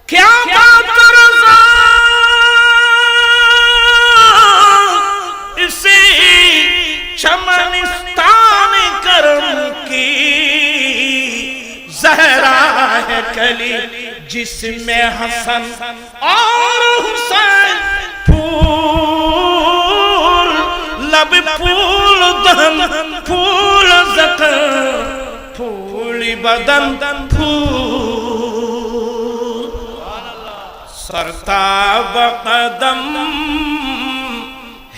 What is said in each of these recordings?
کیا بات رضا اسی چمنستان کرم کی زہرا ہے کلی جس میں حسن اور حسین پھول لب پھول دہن پھول زکر پھولی بدن پھول سرتاب قدم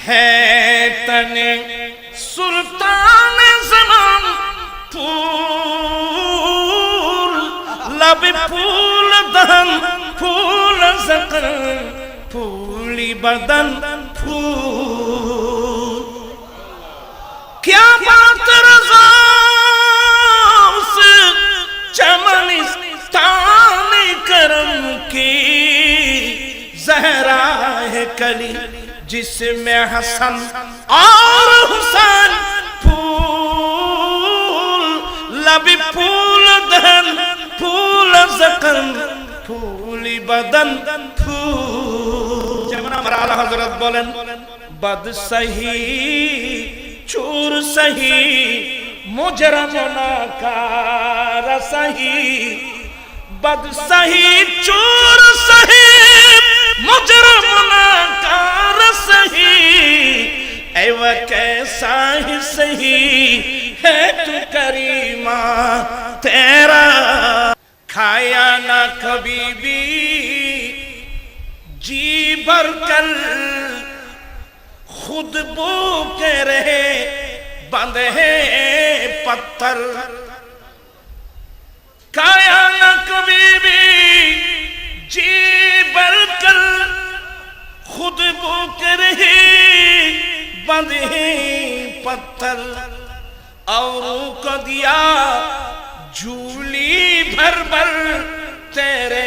ہے تنے سلطان زمان پھول لب پھول دہن پھول زکر پھولی بدن پھول کیا بات رضا اس چمنستان کرم کی زہرا ہے کلی جس میں حسن اور حسین پھول لب پھول دہن پھول زکر پھولی بدن پھول جمنا مرال حضرت بولن بد سہی چور سہی مجرم ناکار سہی بد سہی چور سہی مجرم ناکار سہی اے وہ کیسا ہی سہی ہے تو کریمہ تیرا کھایا نہ کبھی بھی جی بھر کر خود بھوکے رہے بندے پتھر کھایا نہ کبھی بھی جی بھر کر خود بھوکے رہے بندے پتھر اوروں کو دیا جھولی بھر بھر تیرے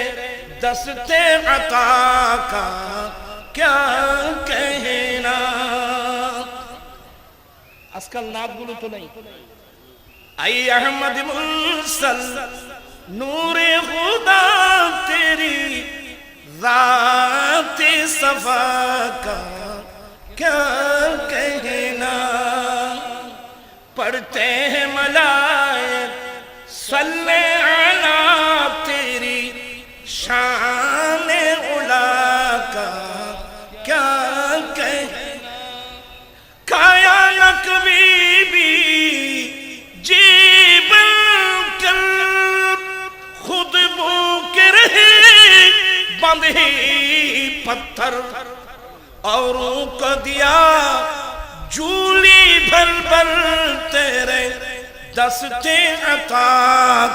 دستے عطا کا کیا کہنا آجکل نعت گلو تو نہیں اے احمد مرسل نور خدا تیری ذات صفا کا کیا کہنا پڑھتے ہیں ملائک صلی علی تیری شان علا کا کیا کہنا کھایا نہ کبھی بھی جی بلکل خود بھوکے رہے بندے پتھر اوروں کو دیا جھولی بھر بھر تیرے دستے عطا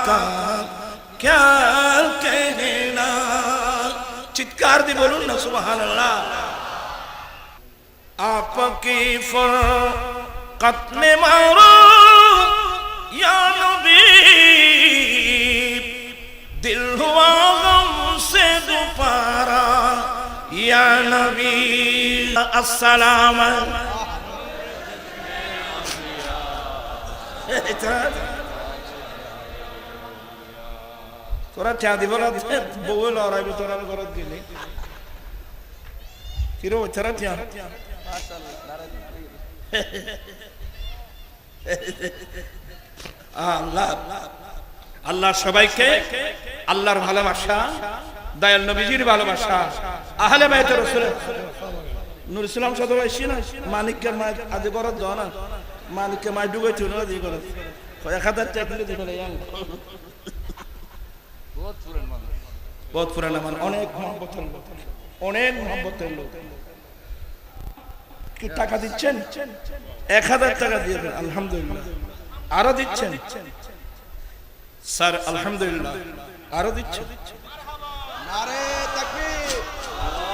کا کیا کہنا چتکار دی بولو نا سبحان اللہ آپ کی فرقت میں مارو یا نبی دل ہوا غم سے دوپارا یا نبی السلام তোরা চাঁদি বলা বউ লড়াই তোরা ঘরত গেলে কিরো তোরা চাঁদ আল্লাহ আল্লাহ সবাইকে আল্লাহর ভালোবাসা দয়াল নবীজির ভালোবাসা আহলে বাইতের রাসূল নূর ইসলাম সদবাইছি না মানিককে মা আজ ঘরত যাও না মালিককে মাই ডুবে চলে দিয়ে করে 1000 টাকা দিয়ে করে বহুত পুরানা মানুষ অনেক মহব্বতের লোক কি টাকা দিচ্ছেন 1000 টাকা দিয়ে দেন আলহামদুলিল্লাহ আরো দিচ্ছেন স্যার আলহামদুলিল্লাহ আরো দিচ্ছেন নারে তাকবীর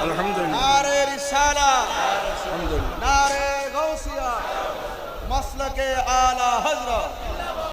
আলহামদুলিল্লাহ নারে রিসালাত আলহামদুলিল্লাহ নারে গাউসিয়া مسلک اعلی حضرت